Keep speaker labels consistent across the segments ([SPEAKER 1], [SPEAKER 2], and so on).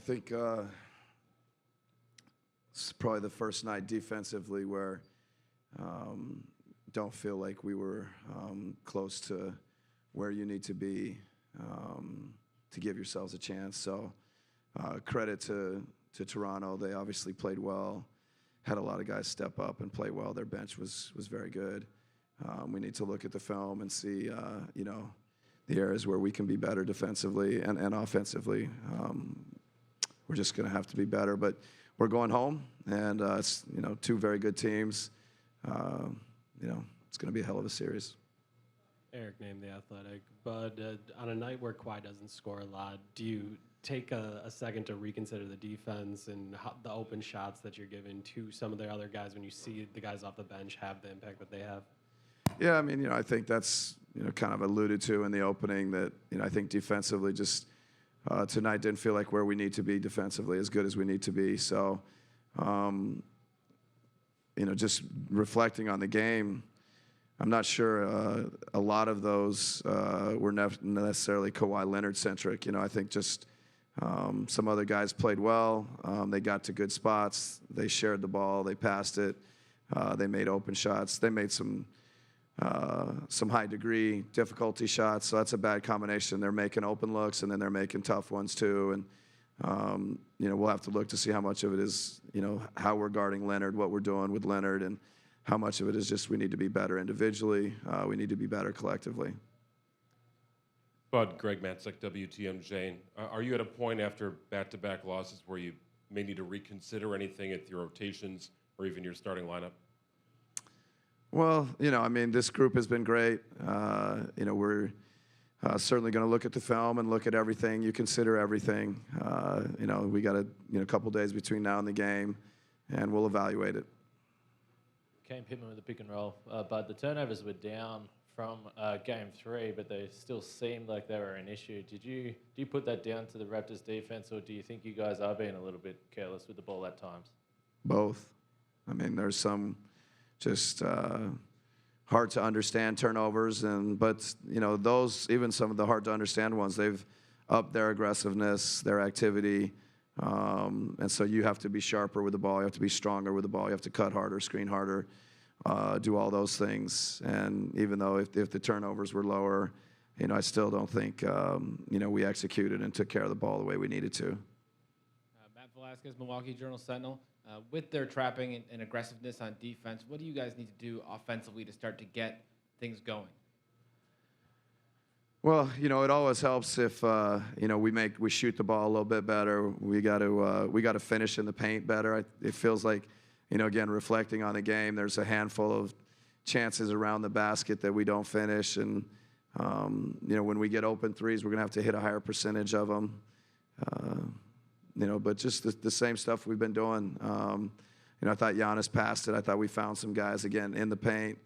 [SPEAKER 1] think it's probably the first night defensively where don't feel like we were close to where you need to be to give yourselves a chance. So credit to Toronto. They obviously played well, had a lot of guys step up and play well. Their bench was very good. We need to look at the film and see, the areas where we can be better defensively and offensively. We're just going to have to be better. But we're going home, and it's two very good teams. It's going to be a hell of a series.
[SPEAKER 2] Eric named The Athletic, but on a night where Kawhi doesn't score a lot, do you take a second to reconsider the defense and the open shots that you're giving to some of the other guys when you see the guys off the bench have the impact that they have?
[SPEAKER 1] Yeah, I mean, I think that's, kind of alluded to in the opening that, I think defensively just tonight didn't feel like where we need to be defensively, as good as we need to be. So, just reflecting on the game, I'm not sure a lot of those were necessarily Kawhi Leonard-centric. I think just some other guys played well. They got to good spots. They shared the ball. They passed it. They made open shots. They made some high-degree difficulty shots, so that's a bad combination. They're making open looks, and then they're making tough ones too. And we'll have to look to see how much of it is, how we're guarding Leonard, what we're doing with Leonard, and how much of it is just we need to be better individually. We need to be better collectively.
[SPEAKER 3] Bud, Greg Matzik, WTMJ. Are you at a point after back-to-back losses where you may need to reconsider anything at your rotations or even your starting lineup?
[SPEAKER 1] Well, this group has been great. We're certainly going to look at the film and look at everything. You consider everything. We got a couple days between now and the game, and we'll evaluate it.
[SPEAKER 4] Came Pittman with a pick and roll, but the turnovers were down from Game 3, but they still seemed like they were an issue. Do you put that down to the Raptors defense, or do you think you guys are being a little bit careless with the ball at times?
[SPEAKER 1] Both. There's some just hard to understand turnovers, but those, even some of the hard to understand ones, they've upped their aggressiveness, their activity, and so you have to be sharper with the ball, you have to be stronger with the ball, you have to cut harder, screen harder, do all those things. And even though if the turnovers were lower, I still don't think we executed and took care of the ball the way we needed to.
[SPEAKER 5] Matt Velasquez, Milwaukee Journal-Sentinel. With their trapping and aggressiveness on defense, what do you guys need to do offensively to start to get things going?
[SPEAKER 1] Well, it always helps if we shoot the ball a little bit better. We got to finish in the paint better. It feels like, again, reflecting on the game, there's a handful of chances around the basket that we don't finish, and when we get open threes, we're gonna have to hit a higher percentage of them. But just the same stuff we've been doing. I thought Giannis passed it. I thought we found some guys, again, in the paint.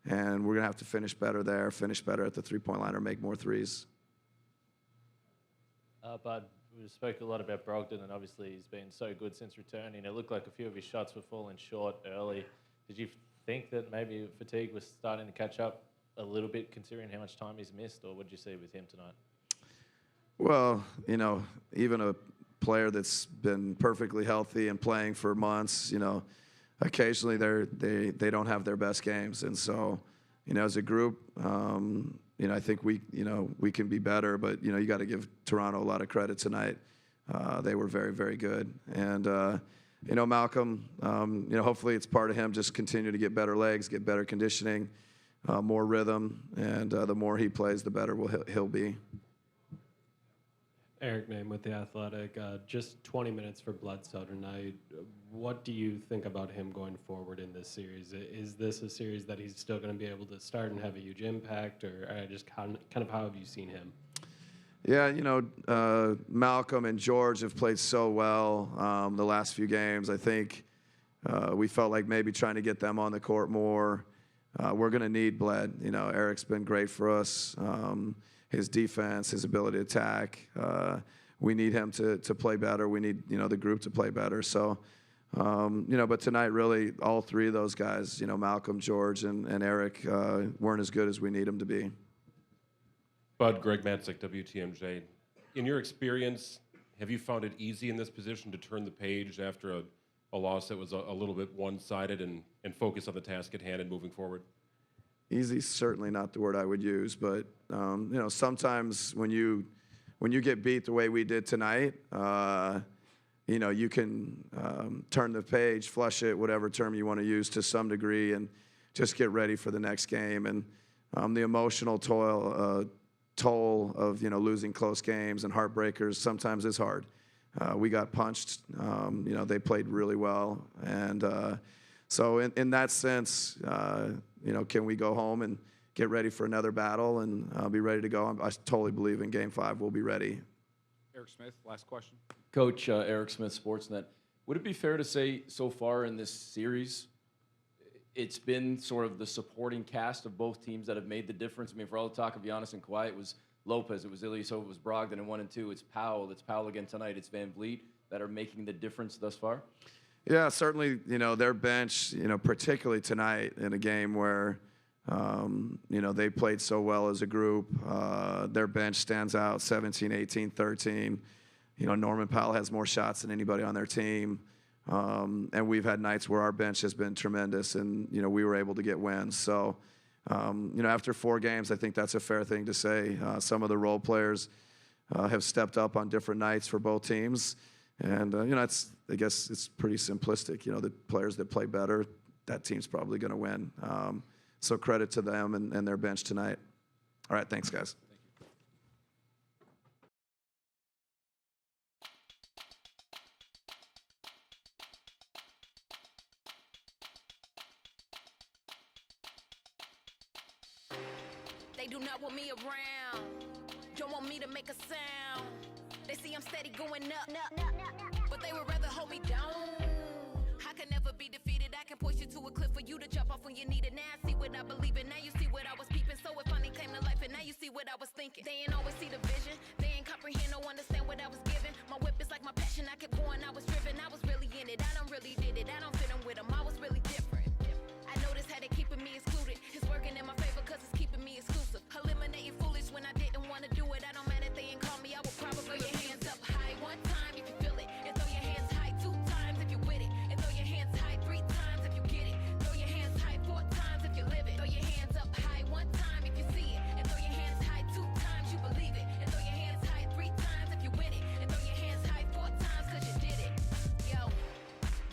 [SPEAKER 1] And we're going to have to finish better there, finish better at the three-point line, or make more threes.
[SPEAKER 4] Bud, we spoke a lot about Brogdon, and obviously he's been so good since returning. It looked like a few of his shots were falling short early. Did you think that maybe fatigue was starting to catch up a little bit, considering how much time he's missed, or what did you see with him tonight?
[SPEAKER 1] Well, even a player that's been perfectly healthy and playing for months, occasionally they don't have their best games, and so as a group, I think we can be better, but you got to give Toronto a lot of credit tonight. They were very, very good, and Malcolm, hopefully it's part of him just continue to get better legs, get better conditioning, more rhythm, and the more he plays, the better he'll be.
[SPEAKER 2] Eric Name with The Athletic. Just 20 minutes for Bledsoe tonight. What do you think about him going forward in this series? Is this a series that he's still going to be able to start and have a huge impact, or just kind of how have you seen him?
[SPEAKER 1] Yeah, Malcolm and George have played so well the last few games. I think we felt like maybe trying to get them on the court more. We're going to need Bled. Eric's been great for us. His defense, his ability to attack. We need him to play better. We need, the group to play better. So, but tonight, really, all three of those guys, Malcolm, George, and Eric, weren't as good as we need them to be.
[SPEAKER 3] Bud, Greg Matzik, WTMJ. In your experience, Have you found it easy in this position to turn the page after a loss that was a little bit one-sided and focus on the task at hand and moving forward?
[SPEAKER 1] Easy is certainly not the word I would use, but sometimes when you get beat the way we did tonight, you can turn the page, flush it, whatever term you want to use to some degree, and just get ready for the next game. And the emotional toll of losing close games and heartbreakers sometimes is hard. We got punched. They played really well, and so in that sense, can we go home and get ready for another battle and be ready to go? I totally believe in Game 5 we'll be ready.
[SPEAKER 6] Eric Smith, last question.
[SPEAKER 7] Coach, Eric Smith, Sportsnet. Would it be fair to say so far in this series, it's been sort of the supporting cast of both teams that have made the difference? I mean, for all the talk of Giannis and Kawhi, it was Lopez, it was Ilyasova, it was Brogdon in 1 and 2. It's Powell again tonight. It's Van Vliet that are making the difference thus far?
[SPEAKER 1] Yeah, certainly, their bench, particularly tonight in a game where, they played so well as a group. Their bench stands out, 17, 18, 13. Norman Powell has more shots than anybody on their team. And we've had nights where our bench has been tremendous and, we were able to get wins. So, after 4 games, I think that's a fair thing to say. Some of the role players have stepped up on different nights for both teams. And, I guess it's pretty simplistic. The players that play better, that team's probably going to win. So credit to them and their bench tonight. All right, thanks, guys.
[SPEAKER 8] They do not want me around, don't want me to make a sound. They see I'm steady going up, but they would rather hold me down. I can never be defeated, I can push you to a cliff for you to jump off when you need it. Now I see what I believe in, now you see what I was peeping. So it finally came to life and now you see what I was thinking. They ain't always see the vision, they ain't comprehend or understand what I was given. My whip is like my passion, I kept going, I was driven. I was really in it, I don't really did it, I don't fit in with them, I was really different. I noticed how they keeping me excluded. It's working in my favor cause it's keeping me exclusive. Eliminating foolish when I didn't want to do it. I don't matter if they ain't call me, I will probably throw your hands up high 1 time if you feel it. And throw your hands high 2 times if you with it. And throw your hands high 3 times if you get it. Throw your hands high 4 times if you live it. Throw your hands up high 1 time if you see it. And throw your hands high 2 times you believe it. And throw your hands high 3 times if you with it. And throw your hands high 4 times cause you did it. Yo,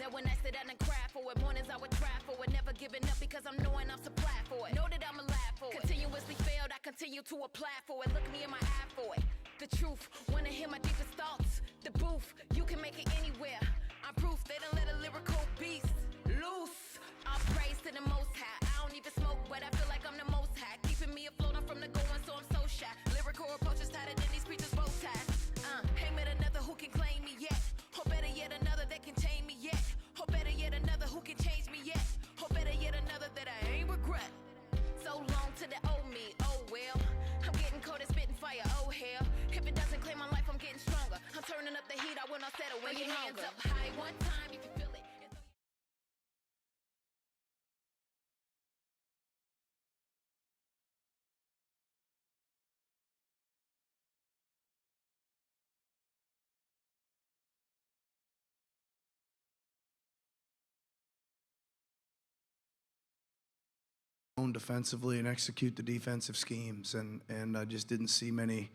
[SPEAKER 8] that when I sit down and cry for it, mornings I would try for it. Never giving up because I'm knowing I'm supplied for it. Know that I'm alive for it. Continuously failed, I continue to apply for it. Look me in my eye for it. The truth, wanna hear my deepest thoughts. The booth, you can make it anywhere. I'm proof they done let a lyrical beast loose. All praise to the most high. I don't even smoke, but I feel like I'm the most high. Keeping me afloat, I'm from the going, so I'm so shy. Lyrical approaches tighter than these preachers' bow ties. Ain't met another who can claim me yet. Or better yet, another that can tame me yet. Or better yet, another who can change me yet. Or better yet, another that I ain't regret. So long to the old me, oh well. I'm getting cold and spitting fire, oh hell. If it doesn't claim my life, I'm getting stronger. I'm turning up the heat, I will not settle when your hands up high 1 time if you feel it.
[SPEAKER 9] Defensively and execute the defensive schemes, and I just didn't see many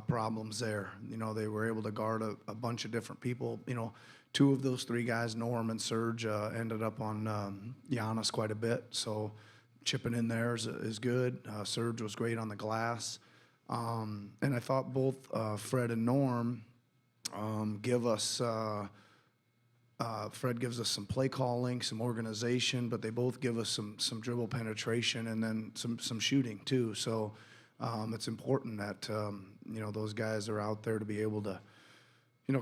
[SPEAKER 9] problems there. They were able to guard a bunch of different people. 2 of those 3 guys, Norm and Serge, ended up on Giannis quite a bit, so chipping in there is good. Serge was great on the glass, and I thought both Fred and Norm give us Fred gives us some play calling, some organization, but they both give us some dribble penetration and then some shooting too. So it's important that those guys are out there to be able to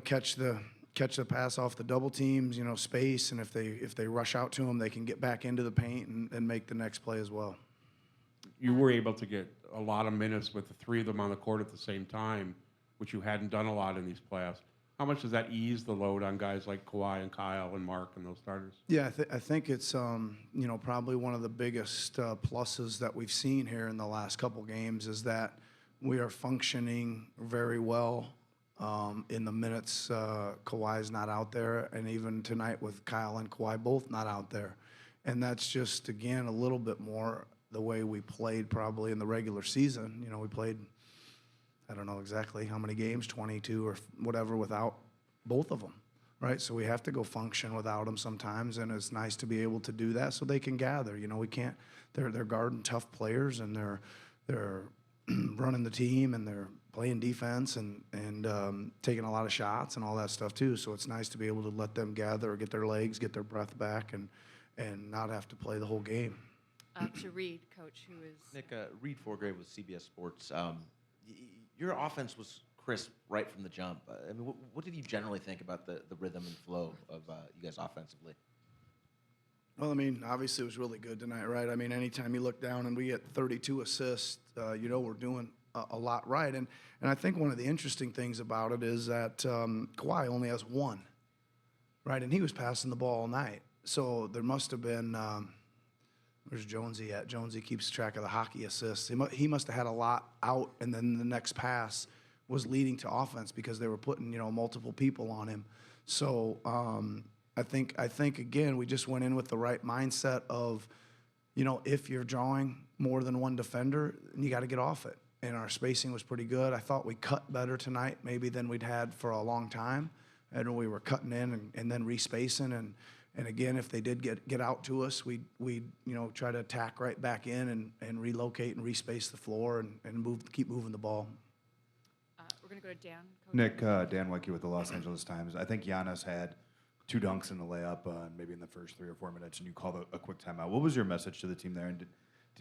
[SPEAKER 9] catch the pass off the double teams, space, and if they rush out to them, they can get back into the paint and make the next play as well.
[SPEAKER 10] You were able to get a lot of minutes with the 3 of them on the court at the same time, which you hadn't done a lot in these playoffs. How much does that ease the load on guys like Kawhi and Kyle and Mark and those starters?
[SPEAKER 9] Yeah, I think it's probably one of the biggest pluses that we've seen here in the last couple games is that we are functioning very well in the minutes Kawhi's not out there, and even tonight with Kyle and Kawhi both not out there. And that's just, again, a little bit more the way we played probably in the regular season. You know, we played, I don't know exactly how many games, 22 or whatever, without both of them, right? So we have to go function without them sometimes, and it's nice to be able to do that so they can gather. You know, we can't, they're guarding tough players, and they're running the team, and they're playing defense and taking a lot of shots and all that stuff too. So it's nice to be able to let them gather, get their legs, get their breath back, and not have to play the whole game.
[SPEAKER 11] To Reed, coach, who is
[SPEAKER 12] Nick, Reed Forgrave with CBS Sports. Your offense was crisp right from the jump. I mean, what did you generally think about the rhythm and flow of you guys offensively?
[SPEAKER 9] Well, I mean, obviously it was really good tonight, right? I mean, anytime you look down and we get 32 assists, you know we're doing a lot right. And I think one of the interesting things about it is that Kawhi only has one, right? And he was passing the ball all night. So there must have been, where's Jonesy at? Jonesy keeps track of the hockey assists. He must have had a lot out, and then the next pass was leading to offense because they were putting, you know, multiple people on him. So I think again, we just went in with the right mindset of, you know, if you're drawing more than one defender, you got to get off it. And our spacing was pretty good. I thought we cut better tonight maybe than we'd had for a long time. And we were cutting in and then respacing. And again, if they did get out to us, we'd you know, try to attack right back in and relocate and respace the floor and keep moving the ball.
[SPEAKER 11] we're going to go to Dan. Coach.
[SPEAKER 13] Nick, Dan Wicke with the Los Angeles Times. I think Giannis had 2 dunks in the layup maybe in the first 3 or 4 minutes, and you called a quick timeout. What was your message to the team there, and did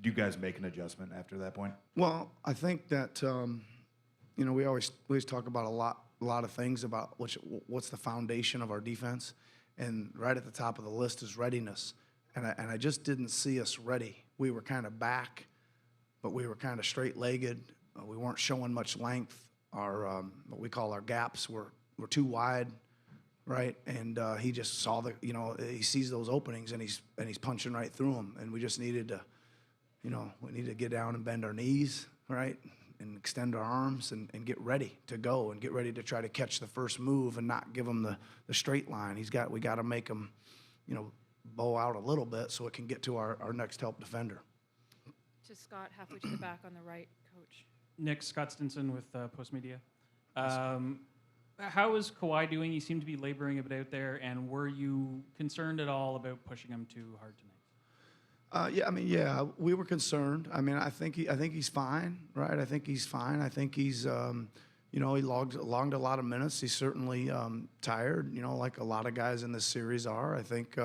[SPEAKER 13] you guys make an adjustment after that point?
[SPEAKER 9] Well, I think that you know, we always talk about a lot of things about what's the foundation of our defense, and right at the top of the list is readiness. And I just didn't see us ready. We were kind of back, but we were kind of straight-legged. We weren't showing much length. Our what we call our gaps were too wide, right? And he just saw he sees those openings and he's punching right through them. And we just needed to, you know, we need to get down and bend our knees, right, and extend our arms and get ready to go and get ready to try to catch the first move and not give him the straight line. We got to make him, you know, bow out a little bit so it can get to our next help defender.
[SPEAKER 11] To Scott, halfway to the back on the right, coach.
[SPEAKER 14] Nick, Scott Stinson with Post Media. How is Kawhi doing? He seemed to be laboring a bit out there, and were you concerned at all about pushing him too hard tonight?
[SPEAKER 9] Yeah, we were concerned. I mean, I think he's fine, right? I think he's fine. I think he's, you know, he logged a lot of minutes. He's certainly tired, you know, like a lot of guys in this series are. I think,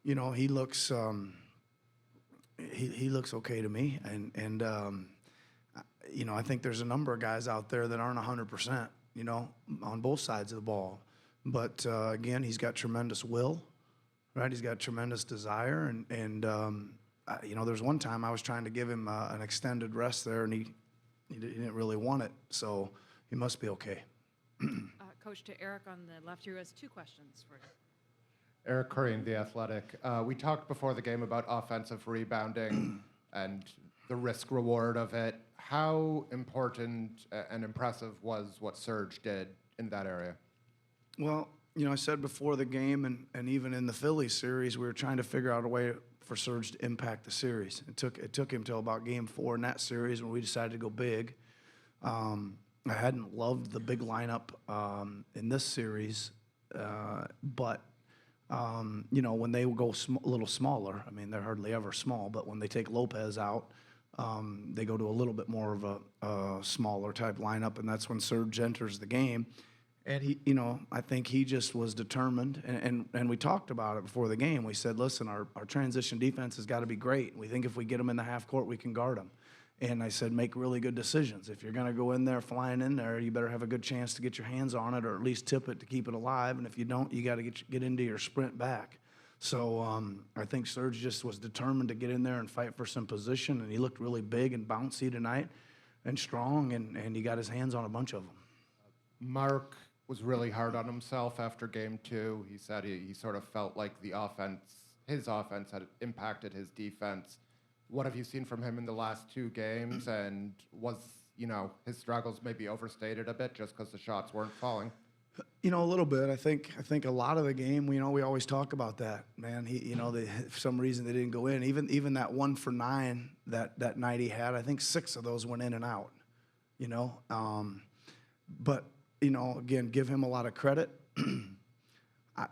[SPEAKER 9] you know, he looks okay to me, and you know, I think there's a number of guys out there that aren't 100%, you know, on both sides of the ball. But again, he's got tremendous will. Right, he's got tremendous desire, and you know, there's one time I was trying to give him an extended rest there, and he didn't really want it, so he must be okay.
[SPEAKER 11] Coach, to Eric on the left, who has 2 questions for you.
[SPEAKER 15] Eric Curry, The Athletic. We talked before the game about offensive rebounding and the risk reward of it. How important and impressive was what Serge did in that area?
[SPEAKER 9] Well, you know, I said before the game and even in the Phillies series, we were trying to figure out a way for Serge to impact the series. It took him till about game 4 in that series when we decided to go big. I hadn't loved the big lineup in this series, but you know, when they go a little smaller, I mean, they're hardly ever small, but when they take Lopez out, they go to a little bit more of a smaller type lineup, and that's when Serge enters the game. And he, you know, I think he just was determined, and we talked about it before the game. We said, listen, our transition defense has got to be great. We think if we get them in the half court, we can guard them. And I said, make really good decisions. If you're going to go in there, flying in there, you better have a good chance to get your hands on it or at least tip it to keep it alive. And if you don't, you got to get into your sprint back. So I think Serge just was determined to get in there and fight for some position, and he looked really big and bouncy tonight and strong, and he got his hands on a bunch of them.
[SPEAKER 15] Mark was really hard on himself after game 2. He said he sort of felt like his offense had impacted his defense. What have you seen from him in the last 2 games, and was his struggles maybe overstated a bit just because the shots weren't falling?
[SPEAKER 9] A little bit. I think a lot of the game, we always talk about that, man. For some reason they didn't go in. Even that 1 for 9 that night he had, I think 6 of those went in and out. But again, give him a lot of credit. I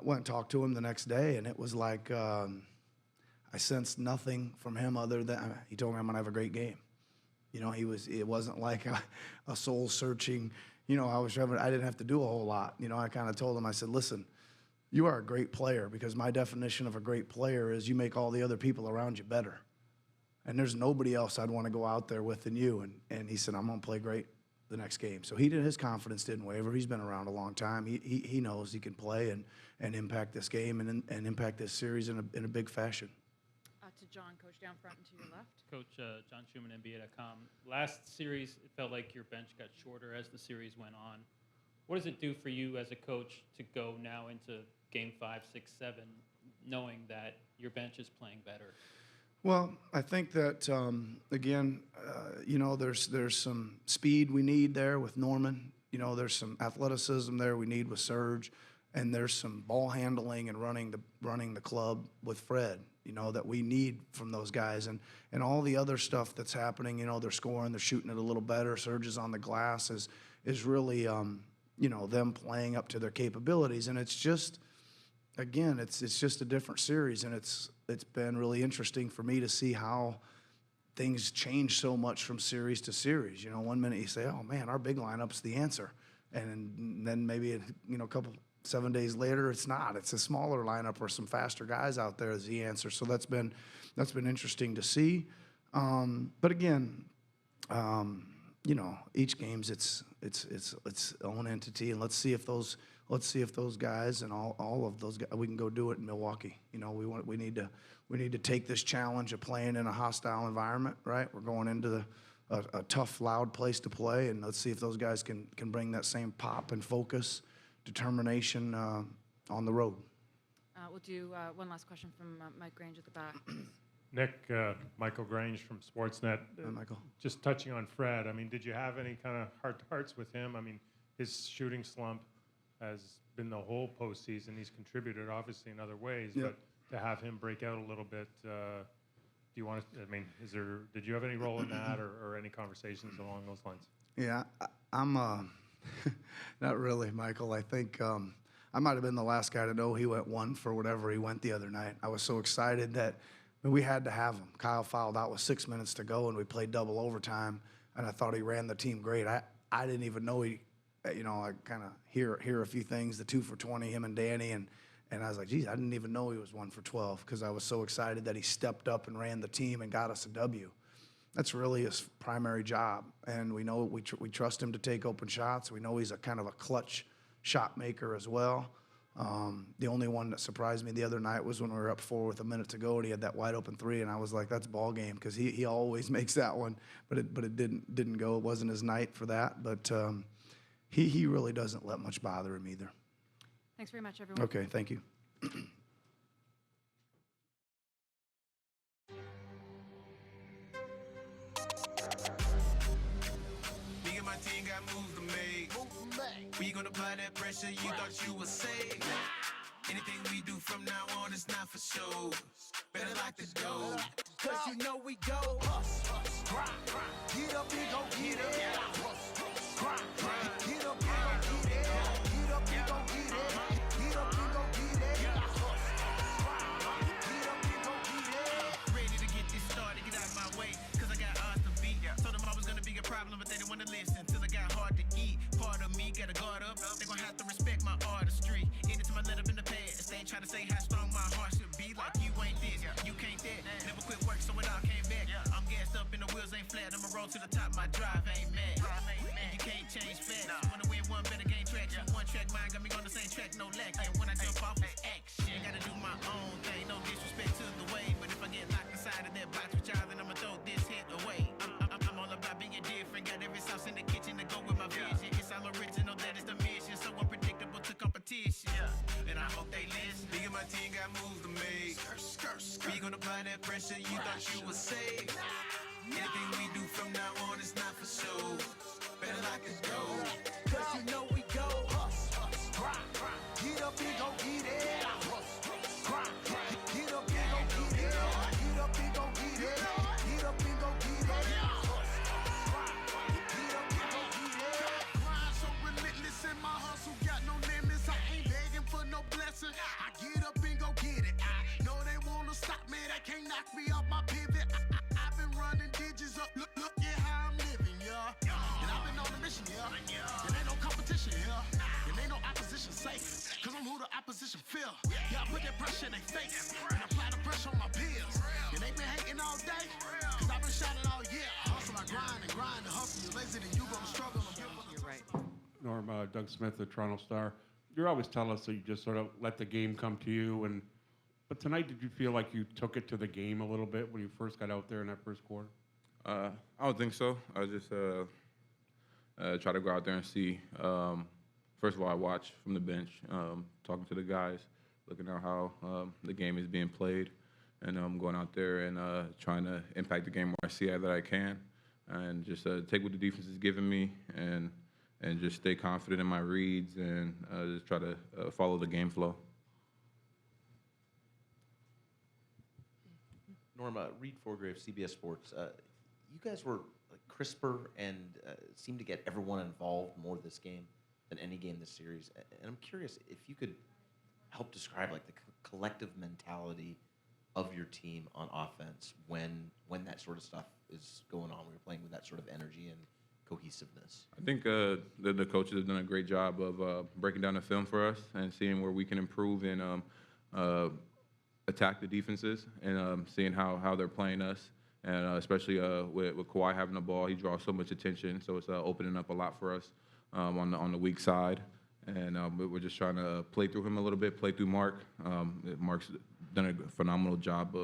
[SPEAKER 9] went and talked to him the next day, and it was like I sensed nothing from him other than he told me I'm gonna have a great game. It wasn't like a soul searching. I didn't have to do a whole lot. I kind of told him, I said, listen, you are a great player, because my definition of a great player is you make all the other people around you better. And there's nobody else I'd want to go out there with than you. And he said, I'm going to play great the next game. So his confidence didn't waver. He's been around a long time. He knows he can play and impact this game and impact this series in a big fashion.
[SPEAKER 11] To John, coach down front and to your left.
[SPEAKER 16] Coach John Schumann, NBA.com. Last series, it felt like your bench got shorter as the series went on. What does it do for you as a coach to go now into game 5, 6, 7, knowing that your bench is playing better?
[SPEAKER 9] Well, I think that, again, there's some speed we need there with Norman. There's some athleticism there we need with Serge. And there's some ball handling and running the club with Fred, that we need from those guys. And all the other stuff that's happening, they're scoring, they're shooting it a little better. Serge is on the glass is really, them playing up to their capabilities. And it's just, again, it's just a different series. And it's been really interesting for me to see how things change so much from series to series. 1 minute you say, oh, man, our big lineup's the answer. And then maybe, a couple 7 days later, it's not. It's a smaller lineup or some faster guys out there as the answer. So that's been interesting to see. But again, each game's its own entity, and let's see if those guys and all of those guys, we can go do it in Milwaukee. We need to take this challenge of playing in a hostile environment. Right, we're going into a tough, loud place to play, and let's see if those guys can bring that same pop and focus, determination on the road.
[SPEAKER 11] We'll do one last question from Mike Grange at the back.
[SPEAKER 17] Nick, Michael Grange from Sportsnet.
[SPEAKER 9] Hi, Michael.
[SPEAKER 17] Just touching on Fred, did you have any kind of heart-to-hearts with him? His shooting slump has been the whole postseason. He's contributed, obviously, in other ways,
[SPEAKER 9] Yep.
[SPEAKER 17] but to have him break out a little bit, do you want to, did you have any role in that or any conversations along those lines?
[SPEAKER 9] Yeah, I'm not really, Michael. I think I might have been the last guy to know he went 1 for whatever he went the other night. I was so excited that we had to have him. Kyle fouled out with 6 minutes to go, and we played double overtime, and I thought he ran the team great. I didn't even know I kind of hear a few things, the 2 for 20, him and Danny, and I was like, geez, I didn't even know he was 1 for 12 because I was so excited that he stepped up and ran the team and got us a W. That's really his primary job, and we know we trust him to take open shots. We know he's a kind of a clutch shot maker as well. The only one that surprised me the other night was when we were up 4 with a minute to go, and he had that wide open 3, and I was like, that's ball game, because he always makes that one, but it didn't go. It wasn't his night for that, but he really doesn't let much bother him either.
[SPEAKER 11] Thanks very much, everyone.
[SPEAKER 9] Okay, thank you.
[SPEAKER 18] team got moves to make. We gonna apply that pressure, you thought you was safe. Anything we do from now on is not for show. Better lock the door, cause you know we go. Grind, get up and go get it. Grind, get up and go get it. Get up and go get it. Get up and go get it. Get up and go get it. Ready to get this started, get out of my way, cause I got odds to beat. Told them I was gonna be a problem, but they didn't wanna listen. Till I got hard to eat. Part of me gotta guard up. They gon' have to respect my artistry. Anytime I let up in the past, they try to say how strong my heart should be. Like you ain't this, you can't that. Never quit work, so it all came back. I'm gassed up and the wheels ain't flat. I'ma roll to the top, my drive ain't mad. And you can't change fast. Wanna win one, better gain traction. One track mind got me on the same track, no lack. And when I jump off, it's action. Gotta do my own thing, no disrespect to the way. But if I get locked inside of that box with y'all, then I'ma throw this hit away. I'm all about being different. Got every sauce in the kitchen to go with my vision. It's all original, that is the mission. So unpredictable to competition. And I hope they listen. Me and my team got moves to make. We gonna apply that pressure, you thought you was safe. Anything we do from now on is not for show. Better lock the door. Cause you know we go. Grind. Get up and go get it. Grind. Get up and go get it. Get up and go get it. Get up and go get it. Get up and go get it. Grind so relentless in my hustle, got no limits. I ain't begging for no blessing. I get up and go get it. I know they wanna stop me, they can't knock me off my pivot. I've been running digits up, look at how I'm living, yeah. And I've been on a mission, yeah. And ain't no competition, yeah. And ain't no opposition safe, cause I'm who the opposition feel. Yeah, I put that pressure in their face, and apply the pressure on my peers. And they been hating all day, cause I've been shouting all year. Hustle, I grind and grind and hustle. You're lazy, then you gonna struggle.
[SPEAKER 11] You're right.
[SPEAKER 10] Norm, Doug Smith, the Toronto Star. You always tell us that you just sort of let the game come to you. But tonight, did you feel like you took it to the game a little bit when you first got out there in that first quarter?
[SPEAKER 19] I don't think so. I just try to go out there and see. First of all, I watch from the bench, talking to the guys, looking at how the game is being played, and going out there and trying to impact the game where I see that I can, and just take what the defense is giving me and just stay confident in my reads and just try to follow the game flow.
[SPEAKER 12] Norma, Reed Forgrave, CBS Sports. You guys were like crisper and seemed to get everyone involved more this game than any game this series. And I'm curious if you could help describe like the collective mentality of your team on offense when that sort of stuff is going on, when you're playing with that sort of energy and cohesiveness.
[SPEAKER 19] I think the coaches have done a great job of breaking down the film for us and seeing where we can improve and attack the defenses and seeing how they're playing us. And especially with Kawhi having the ball, he draws so much attention, so it's opening up a lot for us on the weak side. And we're just trying to play through him a little bit, play through Mark. Mark's done a phenomenal job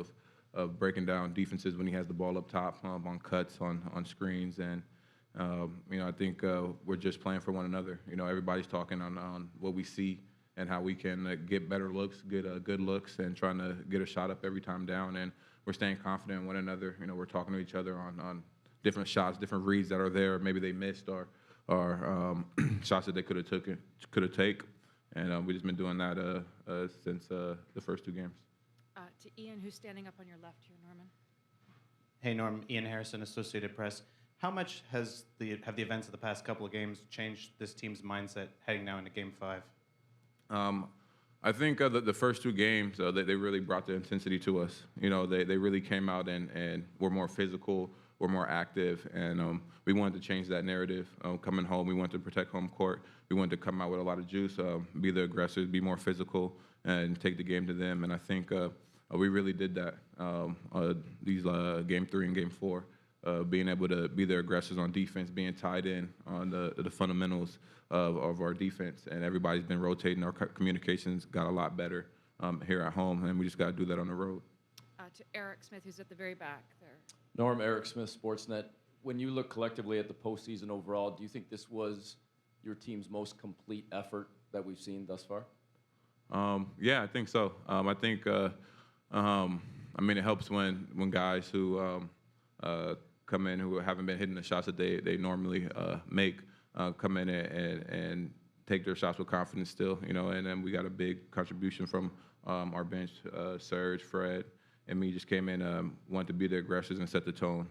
[SPEAKER 19] of breaking down defenses when he has the ball up top, on cuts, on screens. And, I think we're just playing for one another. Everybody's talking on what we see and how we can get better looks, get good looks, and trying to get a shot up every time down. And we're staying confident in one another. We're talking to each other on different shots, different reads that are there, maybe they missed, or shots that they could have taken. And we've just been doing that since the first two games.
[SPEAKER 11] To Ian, who's standing up on your left here, Norman.
[SPEAKER 20] Hey, Norm. Ian Harrison, Associated Press. How much have the events of the past couple of games changed this team's mindset heading now into Game 5?
[SPEAKER 19] I think the first two games, they really brought the intensity to us. They really came out and were more physical, were more active, and we wanted to change that narrative. Coming home, we wanted to protect home court. We wanted to come out with a lot of juice, be the aggressors, be more physical, and take the game to them. And I think we really did that these Game 3 and Game 4. Being able to be the aggressors on defense, being tied in on the fundamentals of our defense. And everybody's been rotating. Our communications got a lot better here at home, and we just got to do that on the road.
[SPEAKER 11] To Eric Smith, who's at the very back there.
[SPEAKER 7] Norm, Eric Smith, Sportsnet. When you look collectively at the postseason overall, do you think this was your team's most complete effort that we've seen thus far?
[SPEAKER 19] Yeah, I think so. I think, it helps when guys who come in who haven't been hitting the shots that they normally make, come in and take their shots with confidence still, and then we got a big contribution from our bench, Serge, Fred, and me just came in, wanted to be the aggressors and set the tone.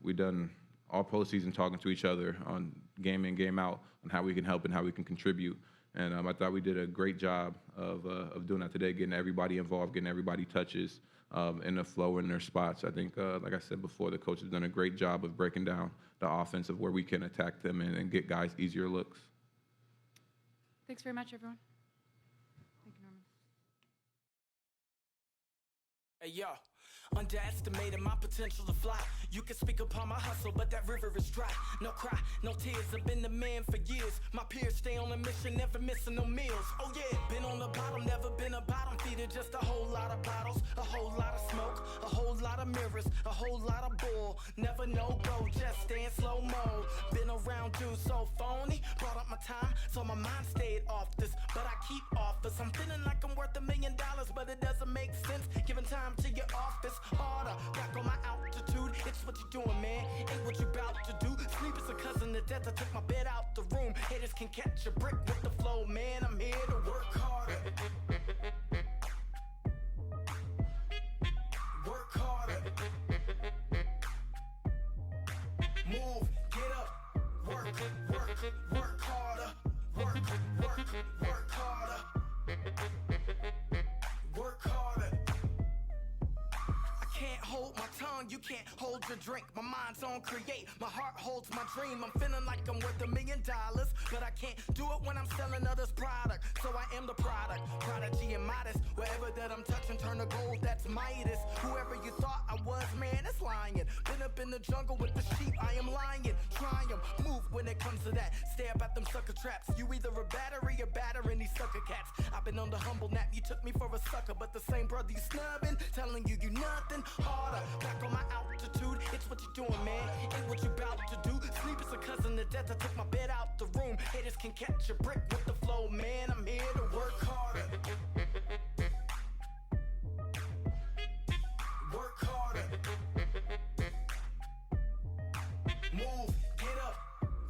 [SPEAKER 19] We done all postseason talking to each other on game in, game out, on how we can help and how we can contribute. And I thought we did a great job of doing that today, getting everybody involved, getting everybody touches in the flow in their spots. I think, like I said before, the coach has done a great job of breaking down the offense of where we can attack them and get guys easier looks.
[SPEAKER 11] Thanks very much, everyone. Thank you, Norman.
[SPEAKER 18] Hey, yo, underestimated my potential to fly. You can speak upon my hustle, but that river is dry. No cry, no tears, I've been the man for years. My peers stay on a mission, never missing no meals. Oh yeah, been on the bottom, never been a bottom feeder. Just a whole lot of bottles, a whole lot of smoke, a whole lot of mirrors, a whole lot of bull. Never no go, just stay in slow-mo. Been around dudes so phony, brought up my my time, so my mind stayed off this. But I keep offers. I'm feeling like I'm worth $1 million, but it doesn't make sense. Giving time to your office harder. Back on my altitude, it's what you doing, man. Ain't what you about to do. Sleep is a cousin to death. I took my bed out the room. Haters can catch a brick with the flow, man. I'm here to work harder. Work harder. Move, get up, work harder. Work harder. Work harder. I can't hold my tongue, you can't hold your drink. My mind's on create, my heart holds my dream. I'm feeling like I'm worth $1 million, but I can't do it when I'm selling others' product. So I am the product, prodigy and modest. Wherever that I'm touching, turn to gold, that's Midas. Whoever you thought I was, man, it's lying. Been up in the jungle with the sheep, I am lying. Triumph, move when it comes to that. Stare up at them sucker traps. You either a battery or battering these sucker cats. I've been on the humble nap, you took me for a sucker, but the same brother you snubbing, telling you nothing harder. Back on my altitude, it's what you doing, man. Ain't what you about to do. Sleep is a cousin to death. I took my bed out the room. Haters can catch a brick with the flow, man. I'm here to work harder. Work harder. Move, get up,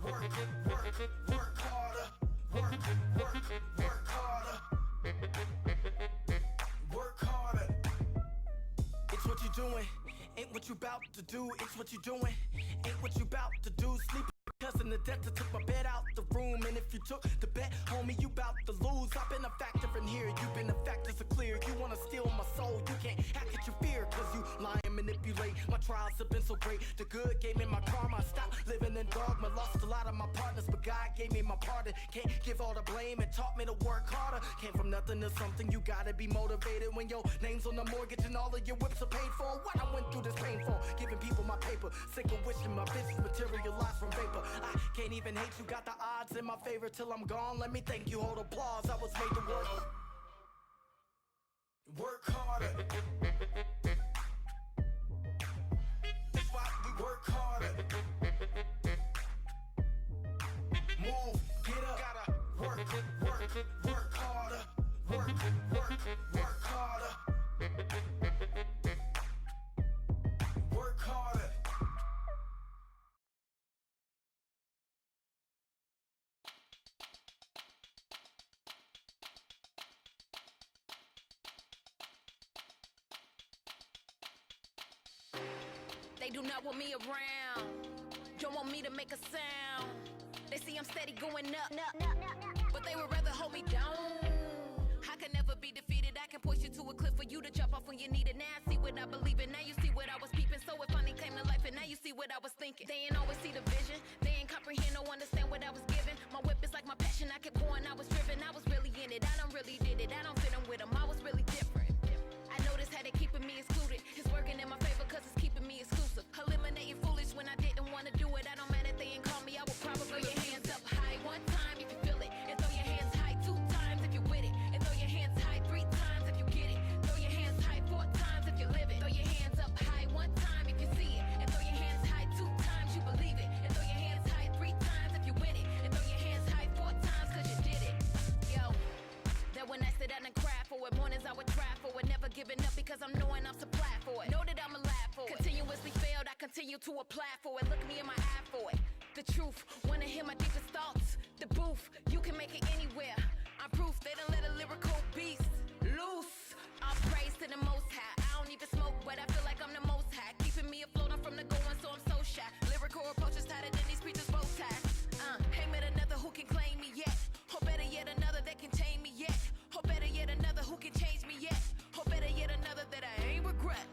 [SPEAKER 18] work harder. Work harder. Work harder. It's what you doing, ain't what you about to do. It's what you doing, ain't what you about to do. Sleep cousin to death. I took my bed out the room, and if you took the bet, homie, you bout to lose. I've been a factor in here, you've been a factor so clear. You wanna steal my soul, you can't hack at your fear, cause you lie and manipulate. My trials have been so great, the good gave me my karma. I stopped living in dogma, lost a lot of my partners, but God gave me my pardon. Can't give all the blame and taught me to work harder. Came from nothing to something, you gotta be motivated when your name's on the mortgage and all of your whips are paid for. What I went through this painful, giving people my paper, sick of wishing my visions materialized from vapor. I can't even hate you, got the odds in my favor till I'm gone. Let me thank you, hold applause. I was made to work harder. That's why we work harder. Move, get up, gotta work harder. Work harder. Work harder.
[SPEAKER 8] They do not want me around, don't want me to make a sound. They see I'm steady going up, but they would rather hold me down. I can never be defeated, I can push you to a cliff for you to jump off when you need it. Now I see what I believe in, now you see what I was peeping. So it finally came to life and now you see what I was thinking. They ain't always see the vision, they ain't comprehend or understand what I was given. My whip is like my passion, I kept going, I was driven. I was really in it, I don't really did it, I don't fit in with them, I was really different. I noticed how they keeping me excluded. It's working in my favor cause it's keeping me exclusive. Eliminating foolish when I didn't want to do it. I don't matter if they ain't call me, I will probably throw your hands up high one time if you feel it. And throw your hands high 2 times if you're with it. And throw your hands high 3 times if you get it. Throw your hands high 4 times if you live it. Throw your hands up high 1 time if you see it. And throw your hands high 2 times you believe it. And throw your hands high 3 times if you win it. And throw your hands high 4 times cause you did it. Yo, that when I sit down and cry for it, mornings I would try for it. Never giving up because I'm knowing I'm supplied for it. Know that I'm alive for it. Continuously failed, I continue to apply for it. Look me in my eye for it. The truth, wanna hear my deepest thoughts. The booth, you can make it anywhere. I'm proof they done let a lyrical beast loose. All praise to the most high. I don't even smoke, but I feel like I'm the most high. Keeping me afloat, I'm from the going, so I'm so shy. Lyrical approaches tighter than these preachers bow tie. Ain't met another who can claim me yet. Or better yet, another that can tame me yet. Or better yet, another who can change me yet. Or better yet, another that I ain't regret.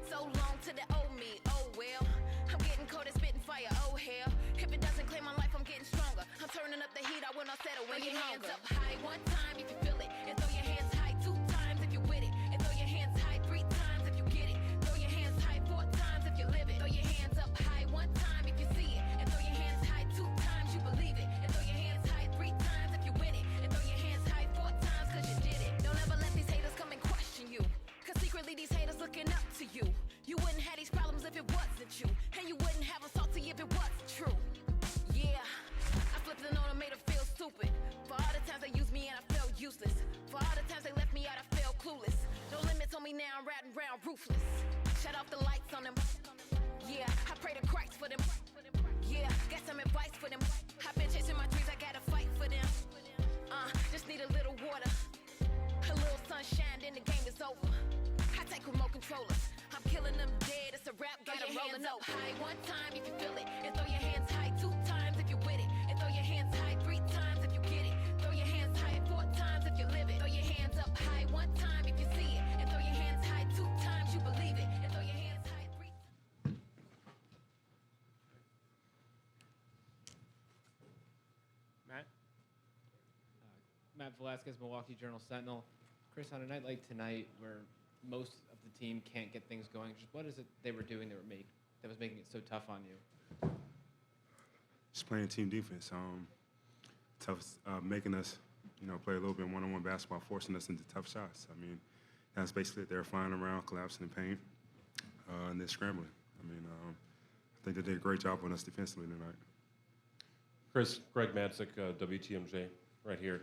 [SPEAKER 8] So long to the old me, oh well. I'm getting cold and spitting fire, oh hell. If it doesn't claim my life, I'm getting stronger. I'm turning up the heat, I will not settle when your hands up high 1 time if you feel it. And throw your hands high 2 times if you're with it. And throw your hands high 3 times if you get it. Throw your hands high 4 times if you live it. Throw your hands up high 1 time if you see it. And throw your hands high 2 times you believe it. And throw your hands high 3 times if you win it. And throw your hands high 4 times cause you did it. Don't ever let these haters come and question you. Cause secretly these haters looking up to you. You wouldn't have these problems if it wasn't you. And you wouldn't have them salty if it wasn't true. Yeah, I flipped it on and made her feel down ruthless. Shut off the lights on them. Yeah, I pray to Christ for them. Yeah, got some advice for them. I've been chasing my dreams, I gotta fight for them. Just need a little water, a little sunshine, then the game is over. I take remote controllers, I'm killing them dead. It's a rap, gotta roll it up high one time if you feel it, and throw your hands high 2 times if you with it, and throw your hands high 3 times if you get it. Throw your hands high 4 times if you live it. Throw your hands up high 1 time if you see it, and throw your hands high 2 times you believe it, and throw your hands high 3 times.
[SPEAKER 5] Matt? Matt Velasquez, Milwaukee Journal Sentinel. Chris, on a night like tonight where most of the team can't get things going, just what is it they were doing that was making it so tough on you?
[SPEAKER 21] Just playing team defense. Tough, making us, play a little bit one-on-one basketball, forcing us into tough shots. I mean, that's basically it. They were flying around, collapsing in pain, and then scrambling. I think they did a great job on us defensively tonight.
[SPEAKER 3] Chris, Greg Matzik, WTMJ, right here.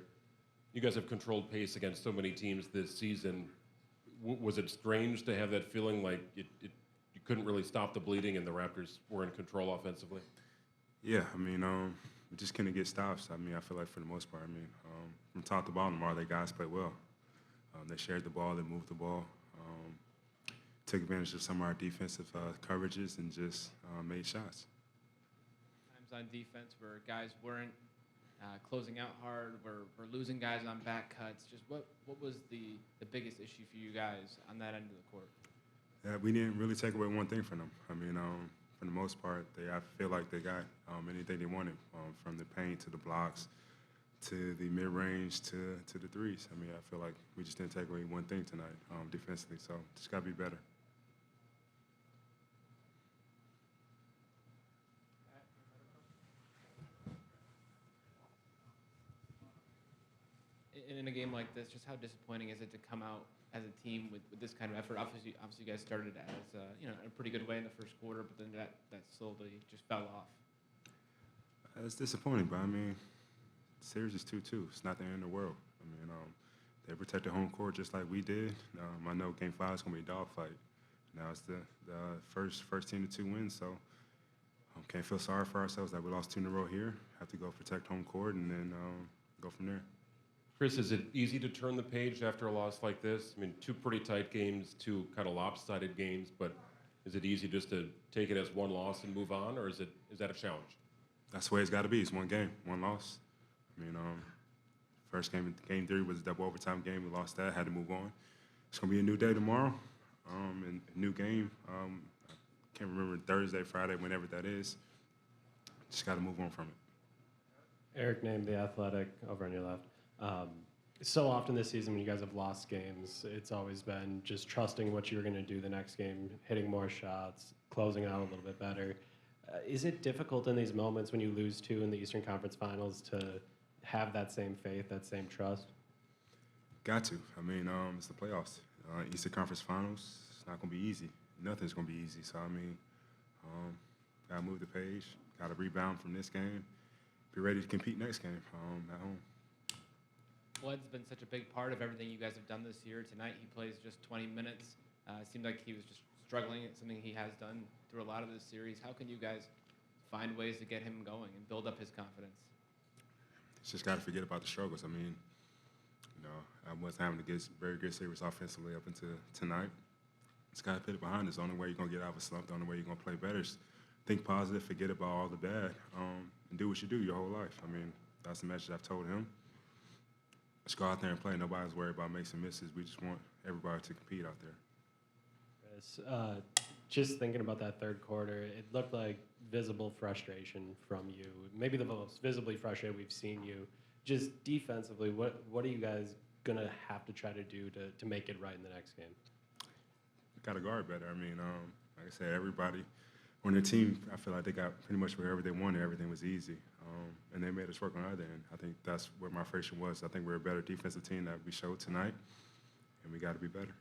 [SPEAKER 3] You guys have controlled pace against so many teams this season. Was it strange to have that feeling like you couldn't really stop the bleeding and the Raptors were in control offensively?
[SPEAKER 21] Yeah, we just couldn't get stops. I feel like for the most part, from top to bottom, all their guys played well. They shared the ball, they moved the ball, took advantage of some of our defensive coverages and just made shots.
[SPEAKER 5] Times on defense where guys weren't closing out hard, we're losing guys on back cuts. Just what was the biggest issue for you guys on that end of the court?
[SPEAKER 21] Yeah, we didn't really take away one thing from them. For the most part, I feel like they got anything they wanted, from the paint to the blocks to the mid-range to the threes. I feel like we just didn't take away one thing tonight defensively, so just got to be better.
[SPEAKER 5] In a game like this, just how disappointing is it to come out as a team with this kind of effort? Obviously, you guys started as in a pretty good way in the first quarter, but then that slowly just fell off.
[SPEAKER 21] It's disappointing, but the series is 2-2. It's not the end of the world. They protected home court just like we did. I know Game 5 is going to be a dogfight. Now it's the first team to 2 wins, so can't feel sorry for ourselves that we lost 2 in a row here. Have to go protect home court and then go from there.
[SPEAKER 3] Chris, is it easy to turn the page after a loss like this? 2 pretty tight games, 2 kind of lopsided games, but is it easy just to take it as one loss and move on, or is that a challenge?
[SPEAKER 21] That's the way it's got to be. It's one game, one loss. First game 3 was a double overtime game. We lost that, had to move on. It's going to be a new day tomorrow, and a new game. I can't remember, Thursday, Friday, whenever that is. Just got to move on from it.
[SPEAKER 2] Eric named The Athletic over on your left. So often this season when you guys have lost games, it's always been just trusting what you're going to do the next game, hitting more shots, closing out a little bit better. Is it difficult in these moments when you lose 2 in the Eastern Conference Finals to have that same faith, that same trust?
[SPEAKER 21] Got to. It's the playoffs. Eastern Conference Finals, it's not going to be easy. Nothing's going to be easy. So, got to move the page, got to rebound from this game, be ready to compete next game at home.
[SPEAKER 5] Blood's been such a big part of everything you guys have done this year. Tonight he plays just 20 minutes. It seemed like he was just struggling. It's something he has done through a lot of this series. How can you guys find ways to get him going and build up his confidence?
[SPEAKER 21] It's just got to forget about the struggles. I wasn't having a very good series offensively up until tonight. Just got to put it behind us. The only way you're going to get out of a slump, the only way you're going to play better is think positive, forget about all the bad, and do what you do your whole life. That's the message I've told him. Let's go out there and play. Nobody's worried about makes and misses. We just want everybody to compete out there.
[SPEAKER 2] Chris, just thinking about that third quarter, it looked like visible frustration from you. Maybe the most visibly frustrated we've seen you. Just defensively, what are you guys going to have to try to do to make it right in the next game?
[SPEAKER 21] Got to guard better. Like I said, everybody on their team, I feel like they got pretty much whatever they wanted. Everything was easy. And they made us work on our end. I think that's where my frustration was. I think we're a better defensive team that we showed tonight, and we got to be better.